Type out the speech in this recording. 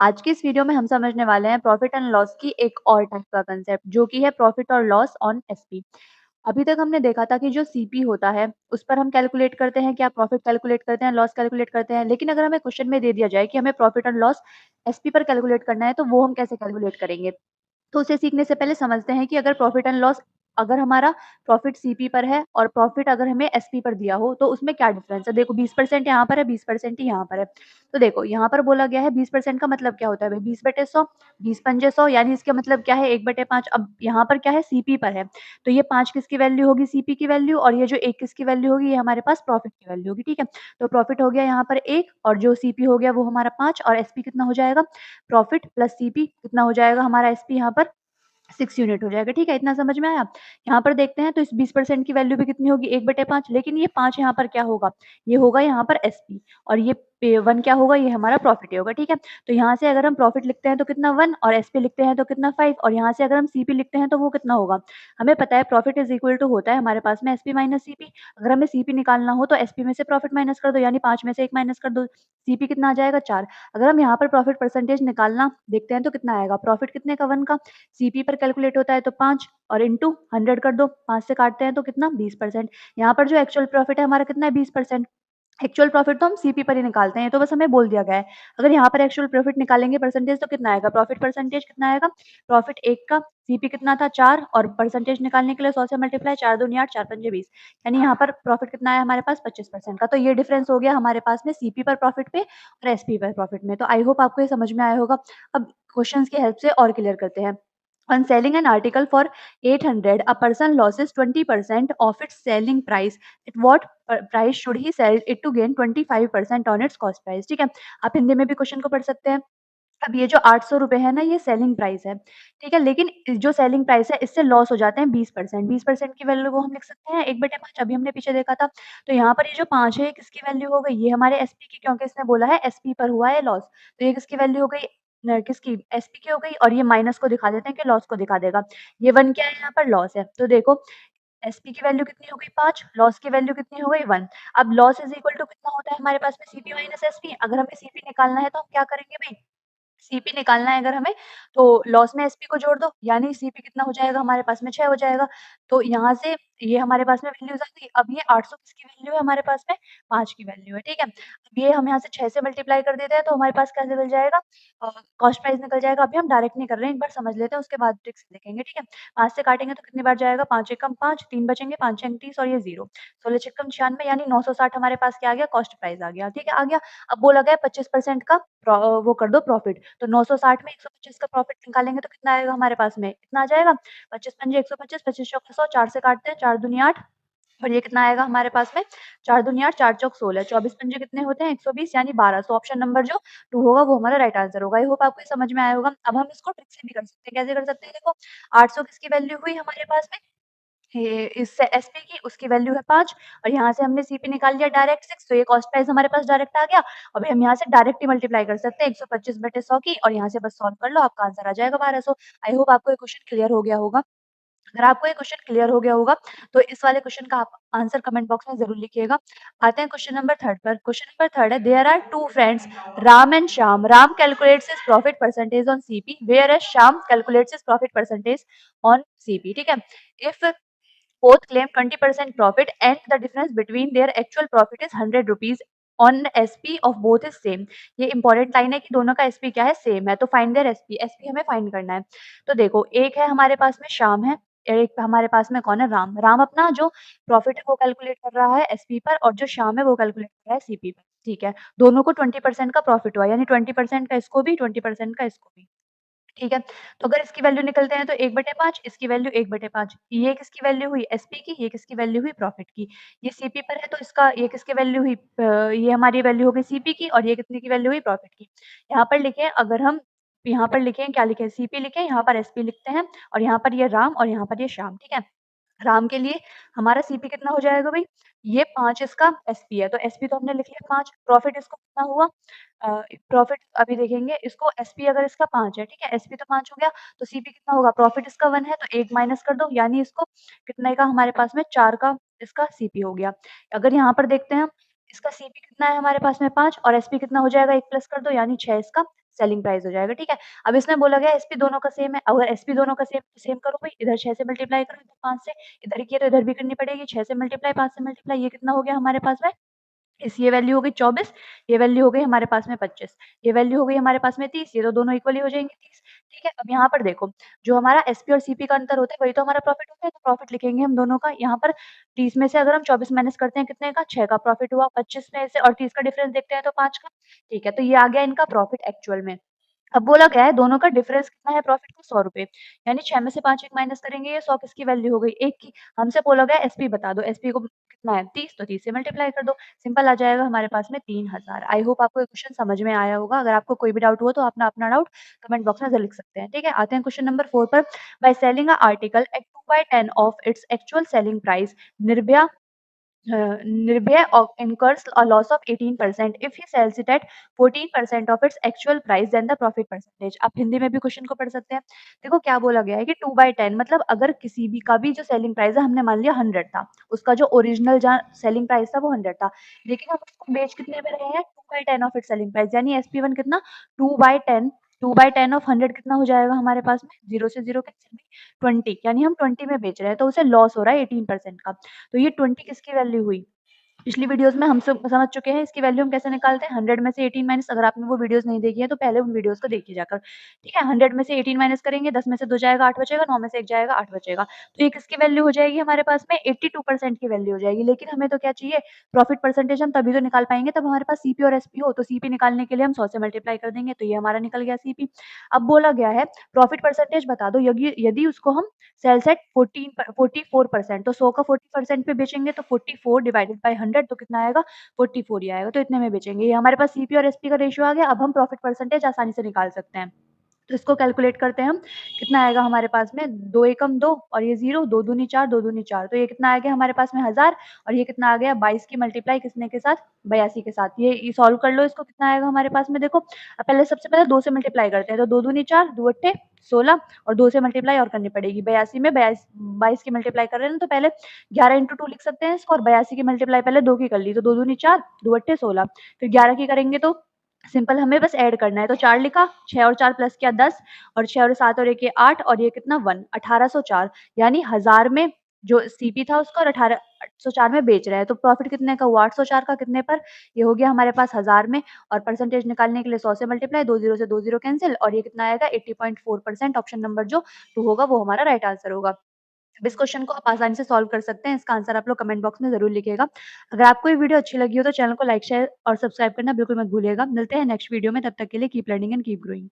आज की इस वीडियो में हम समझने वाले हैं प्रॉफिट एंड लॉस की एक और टाइप का कंसेप्ट जो कि है प्रॉफिट और लॉस ऑन एसपी। अभी तक हमने देखा था कि जो सीपी होता है उस पर हम कैलकुलेट करते हैं, क्या प्रॉफिट कैलकुलेट करते हैं, लॉस कैलकुलेट करते हैं। लेकिन अगर हमें क्वेश्चन में दे दिया जाए कि हमें प्रॉफिट और लॉस एसपी पर कैलकुलेट करना है तो वो हम कैसे कैलकुलेट करेंगे। तो उसे सीखने से पहले समझते हैं कि अगर हमारा प्रॉफिट सीपी पर है और प्रॉफिट अगर हमें एसपी पर दिया हो तो उसमें क्या डिफरेंस है। देखो 20% यहाँ पर है, 20% ही यहाँ पर है। तो देखो यहाँ पर बोला गया है 20% का मतलब क्या होता है भाई, 20/100, 20 पंजे 100, यानी इसका मतलब क्या है 1/5। अब यहाँ पर क्या है सीपी पर है, तो ये 5 किसकी वैल्यू होगी, सीपी की वैल्यू, और ये जो 1 किसकी वैल्यू होगी, ये हमारे पास प्रॉफिट की वैल्यू होगी। ठीक है, तो प्रॉफिट हो गया यहाँ पर 1 और जो सीपी हो गया वो हमारा 5, और एसपी कितना हो जाएगा, प्रॉफिट प्लस सीपी कितना हो जाएगा हमारा एसपी यहाँ पर 6 यूनिट हो जाएगा। ठीक है, इतना समझ में आया। यहाँ पर देखते हैं तो इस 20% की वैल्यू भी कितनी होगी, 1/5, लेकिन ये 5 यहाँ पर क्या होगा, ये होगा यहाँ पर एसपी, और ये 1 क्या होगा, ये हमारा प्रॉफिट ही होगा। ठीक है, तो यहाँ से अगर हम प्रॉफिट लिखते हैं तो कितना 1, और एसपी लिखते हैं तो कितना 5, और यहाँ से अगर हम सीपी लिखते हैं तो वो कितना होगा। हमें पता है प्रॉफिट इज इक्वल टू होता है हमारे पास में एसपी माइनस सीपी। अगर हमें सीपी निकालना हो तो एसपी में से प्रॉफिट माइनस कर दो, यानी 5 में से 1 माइनस कर दो, सीपी कितना आ जाएगा 4। अगर हम यहाँ पर प्रॉफिट परसेंटेज निकालना देखते हैं तो कितना आएगा, प्रॉफिट कितने का 1 का, सीपी पर कैलकुलेट होता है तो 5 और इंटू 100 कर दो, 5 से काटते हैं तो कितना 20%। यहाँ पर जो एक्चुअल प्रॉफिट है हमारा कितना है 20%। एक्चुअल प्रॉफिट तो हम सीपी पर ही निकालते हैं, ये तो बस हमें बोल दिया गया है। अगर यहाँ पर एक्चुअल प्रॉफिट निकालेंगे परसेंटेज तो कितना आएगा, प्रॉफिट परसेंटेज कितना आएगा, प्रॉफिट 1 का, सीपी कितना था 4, और परसेंटेज निकालने के लिए 100 से मल्टीप्लाई, 4 दूनी 8, 4 पंजे 20, यानी यहाँ पर प्रॉफिट कितना आया हमारे पास 25% का। तो ये डिफरेंस हो गया हमारे पास में सीपी पर प्रॉफिट पे और एसपी पर प्रॉफिट में। तो आई होप आपको ये समझ में आया होगा। अब क्वेश्चंस की हेल्प से और क्लियर करते हैं। On selling an article for 800, a person loses 20% of its selling price. At what price should he sell it to gain 25% on its cost price? ठीक है, आप हिंदी में भी क्वेश्चन को पढ़ सकते हैं। अब ये जो 800 रुपए है ना, ये सेलिंग प्राइस है। ठीक है, लेकिन जो सेलिंग प्राइस है इससे लॉस हो जाते हैं 20%। 20% की वैल्यू को हम लिख सकते हैं 1/5, अभी हमने पीछे देखा था। तो यहाँ पर ये जो 5 है ये किसकी वैल्यू हो गई, ये हमारे एसपी की, क्योंकि इसने बोला है एसपी पर हुआ है लॉस। तो ये किसकी वैल्यू हो गई, किसकी, एसपी की हो गई, और ये माइनस को दिखा देते हैं कि लॉस को दिखा देगा। ये 1 क्या है, यहाँ पर लॉस है। तो देखो एसपी की वैल्यू कितनी हो गई 5, लॉस की वैल्यू कितनी हो गई 1। अब लॉस इज इक्वल टू कितना होता है हमारे पास में, सीपी माइनस एसपी। अगर हमें सीपी निकालना है तो हम क्या करेंगे भाई, सीपी निकालना है अगर हमें, तो लॉस में एसपी को जोड़ दो, यानी सीपी कितना हो जाएगा हमारे पास में 6 हो जाएगा। तो यहाँ से ये हमारे पास में वैल्यूज़ आ गई। अब ये 800 किसकी वैल्यू है हमारे पास में, 5 की वैल्यू है। ठीक है, अब ये हम यहाँ से 6 से मल्टीप्लाई कर देते हैं तो हमारे पास क्या निकल जाएगा, कॉस्ट प्राइस निकल जाएगा। अभी हम डायरेक्ट नहीं कर रहे हैं, एक बार समझ लेते हैं उसके बाद ट्रिक से देखेंगे। ठीक है, 5 से काटेंगे तो कितनी बार जाएगा, 5 एकम 5, 3 बचेंगे, 5 छंग 30 और ये 0, 16 छक्कम 96, यानी 960 हमारे पास क्या आ गया, कॉस्ट प्राइस आ गया। ठीक है, आ गया। अब बोला गया 25% का वो कर दो प्रॉफिट, तो 960 में 125 का प्रॉफिट निकालेंगे तो कितना आएगा हमारे पास में, इतना आ जाएगा, 25 पंजे 125, 25 चौक 100, 4 से काटते हैं, 4 दूनी 8, और ये कितना आएगा हमारे पास में, 4 दूनी 8, 4 चौक 16, 24 पंजे कितने होते हैं 120, यानी 1200। ऑप्शन नंबर जो 2 होगा वो हमारा राइट आंसर होगा। आई होप आपको ये समझ में आया होगा। अब हम इसको ट्रिक से भी कर सकते हैं। कैसे कर सकते हैं, देखो 800 किसकी वैल्यू हुई हमारे पास में, ये इससे एसपी की, उसकी वैल्यू है 5, और यहाँ से हमने सीपी निकाल लिया डायरेक्ट 6, तो ये कॉस्ट प्राइस हमारे पास डायरेक्ट आ गया। अभी हम यहाँ से डायरेक्ट ही मल्टीप्लाई कर सकते हैं 125/100 की, और यहाँ से बस सॉल्व कर लो, आपका आंसर आ जाएगा 1200। आई होप आपको ये क्वेश्चन क्लियर हो गया होगा। अगर आपको ये क्वेश्चन क्लियर हो गया होगा तो इस वाले क्वेश्चन का आप आंसर कमेंट बॉक्स में जरूर लिखिएगा। आते हैं क्वेश्चन नंबर 3 पर। क्वेश्चन नंबर 3 है, there are two friends Ram and Shyam. Ram calculates his profit percentage on CP, whereas Shyam calculates his profit percentage on CP. ठीक है, if both claim 20% profit and the difference between their actual profit is 100 rupees on SP of both is same। ये important line है कि दोनों का SP क्या है, same है। तो फाइंड देयर SP, SP हमें फाइंड करना है। तो देखो एक है हमारे पास में श्याम है, एक हमारे पास में कौन है, राम। राम अपना जो प्रॉफिट है वो कैलकुलेट कर रहा है एसपी पर, और जो श्याम है वो कैलकुलेट कर रहा है सीपी पर। ठीक है, दोनों को 20% का प्रॉफिट हुआ, यानी 20% का इसको भी, 20% का इसको भी। ठीक है, तो अगर इसकी वैल्यू निकलते हैं तो 1/5, इसकी वैल्यू 1/5। ये किसकी वैल्यू हुई एसपी की, ये किसकी वैल्यू हुई प्रॉफिट की। ये सीपी पर है तो इसका ये किसकी वैल्यू हुई, ये हमारी वैल्यू हो गई सीपी की, और ये कितने की वैल्यू हुई प्रॉफिट की। यहाँ पर लिखे, अगर हम यहाँ पर लिखें, क्या लिखें, सीपी लिखें, यहाँ पर एसपी लिखते हैं, और यहाँ पर ये राम और यहाँ पर ये श्याम। ठीक है, राम के लिए हमारा सीपी कितना हो जाएगा भाई, ये 5 इसका एसपी है, तो एसपी तो हमने लिख लिया 5, प्रॉफिट इसको कितना हुआ, प्रॉफिट अभी देखेंगे इसको, एसपी अगर इसका 5 है, ठीक है, एसपी तो 5 हो गया, तो सीपी कितना होगा, प्रॉफिट इसका 1 है तो 1 माइनस कर दो, यानी इसको कितने का हमारे पास में 4 का इसका सीपी हो गया। अगर यहाँ पर देखते हैं हम, इसका सीपी कितना है हमारे पास में 5, और एसपी कितना हो जाएगा 1 प्लस कर दो, यानी 6 इसका सेलिंग प्राइस हो जाएगा, ठीक है? अब इसमें बोला गया एसपी दोनों का सेम है, अगर एसपी दोनों का सेम सेम करो भाई, इधर 6 से मल्टीप्लाई करो, इधर 5 से, इधर की है तो इधर भी करनी पड़ेगी, 6 से मल्टीप्लाई, 5 से मल्टीप्लाई, ये कितना हो गया हमारे पास में? इस ये वैल्यू हो गई 24, ये वैल्यू हो गई हमारे पास में 25, ये वैल्यू हो गई हमारे पास में 30, ये तो दोनों इक्वली हो जाएँगे 30, ठीक है? अब यहाँ पर देखो, जो हमारा एसपी और सीपी का अंतर होता है, वही तो हमारा प्रॉफिट होता है, तो प्रॉफिट लिखेंगे हम दोनों का। यहाँ पर 30 में से अगर हम 24 माइनस करते हैं कितने का? 6 का प्रॉफिट हुआ, 25 में से और 30 का डिफरेंस देखते हैं तो 5 का, ठीक है? तो ये आ गया इनका प्रॉफिट एक्चुअल में। अब बोला क्या है दोनों का डिफरेंस कितना है प्रॉफिट का? ₹100 यानी 6 में से 5 एक माइनस करेंगे, ये 100 किसकी वैल्यू हो गई? 1 की। हमसे बोला गया एसपी बता दो, एसपी को कितना है? 30 तो 30 से मल्टीप्लाई कर दो। सिंपल आ जाएगा हमारे पास में 3000। आई होप आपको ये क्वेश्चन समझ में आया होगा। अगर आपको कोई भी डाउट हुआ तो आप अपना डाउट कमेंट बॉक्स में ज़रूर लिख सकते हैं, ठीक है? आते हैं क्वेश्चन नंबर 4 पर। By selling a article at 2/10 of its actual selling price, Nirbhaya Nirbhay incurs a loss of 18% if he sells it at 14% of its actual price then the profit percentage। आप हिंदी में भी क्वेश्चन को पढ़ सकते हैं। देखो क्या बोला गया है कि 2/10 मतलब अगर किसी भी का भी जो सेलिंग प्राइस है हमने मान लिया 100 था, उसका जो ओरिजिनल जहाँ सेलिंग प्राइस था वो 100 था, लेकिन हम उसको बेच कितने में रहे हैं? 2/10 ऑफ इट्स सेलिंग प्राइस, यानी एसपी1 कितना 2/10, 2/10 ऑफ 100 कितना हो जाएगा हमारे पास में? 0 से 0 कैंसिल, 20, यानी हम 20 में बेच रहे हैं तो उसे लॉस हो रहा है 18% का। तो ये 20 किसकी वैल्यू हुई? पिछली वीडियोज़ में हम सब समझ चुके हैं इसकी वैल्यू हम कैसे निकालते हैं। 100 में से 18 माइनस, अगर आपने वो वीडियोज़ नहीं देखी है तो पहले उन वीडियोज़ को देखिए जाकर। ठीक है? 100 में से 18 माइनस करेंगे, 10 में से 2 जाएगा 8 बचेगा, 9 में से 1 जाएगा 8 बचेगा। तो ये किसकी वैल्यू हो जाएगी हमारे पास में? 82% की वैल्यू हो जाएगी। लेकिन हमें तो क्या चाहिए? प्रॉफिट परसेंटेज हम तभी तो निकाल पाएँगे तब हमारे पास सीपी और एसपी हो। तो सीपी निकालने के लिए हम 100 से मल्टीप्लाई कर देंगे, तो ये हमारा निकल गया सीपी। अब बोला गया है प्रॉफिट परसेंटेज बता दो, यदि यदि उसको हम सेल्स एट 44%, तो 100 का 40% पे बेचेंगे तो 44 डिवाइडेड बाय 100 तो कितना आएगा? 44 ही आएगा, तो इतने में बेचेंगे। ये हमारे पास सीपी और एसपी का रेशियो आ गया। अब हम प्रॉफिट परसेंटेज आसानी से निकाल सकते हैं। तो इसको कैलकुलेट करते हैं हम, कितना आएगा हमारे पास में? 2 एकम 2 और ये 0, 2 दूनी 4, 2 दूनी 4, तो ये कितना आ गया हमारे पास में 1000 और ये कितना आ गया 22 की मल्टीप्लाई किसने के साथ? 82 के साथ। ये सॉल्व कर लो इसको, कितना आएगा हमारे पास में देखो। पहले सबसे पहले 2 से मल्टीप्लाई करते हैं, तो 2 दूनी 4, 2 अट्ठे 16 और 2 से मल्टीप्लाई और करनी पड़ेगी। 82 में 22 की मल्टीप्लाई कर रहे हैं ना, तो पहले 11 इंटू 2 लिख सकते हैं इसको, और 82 की मल्टीप्लाई पहले 2 की कर ली, तो 2 दूनी 4, 2 अट्ठे 16, फिर 11 की करेंगे तो सिंपल हमें बस ऐड करना है, तो 4 लिखा, 6 और 4 प्लस किया 10 और 6 और 7 और 1 ये 8 और ये कितना 1, 1804, यानी 1000 में जो सीपी था उसका और 1804 में बेच रहे हैं, तो प्रॉफिट कितने का हुआ? 804 का, कितने पर? ये हो गया हमारे पास 1000 में, और परसेंटेज निकालने के लिए 100 से मल्टीप्लाई, 2 0 से 2 0 कैंसिल, और ये कितना आएगा 80.4%। ऑप्शन नंबर जो 2 होगा वो हमारा राइट आंसर होगा। अब इस क्वेश्चन को आप आसानी से सॉल्व कर सकते हैं। इसका आंसर आप लोग कमेंट बॉक्स में ज़रूर लिखिएगा। अगर आपको ये वीडियो अच्छी लगी हो तो चैनल को लाइक, शेयर और सब्सक्राइब करना बिल्कुल मत भूलिएगा। मिलते हैं नेक्स्ट वीडियो में, तब तक के लिए keep learning and keep growing.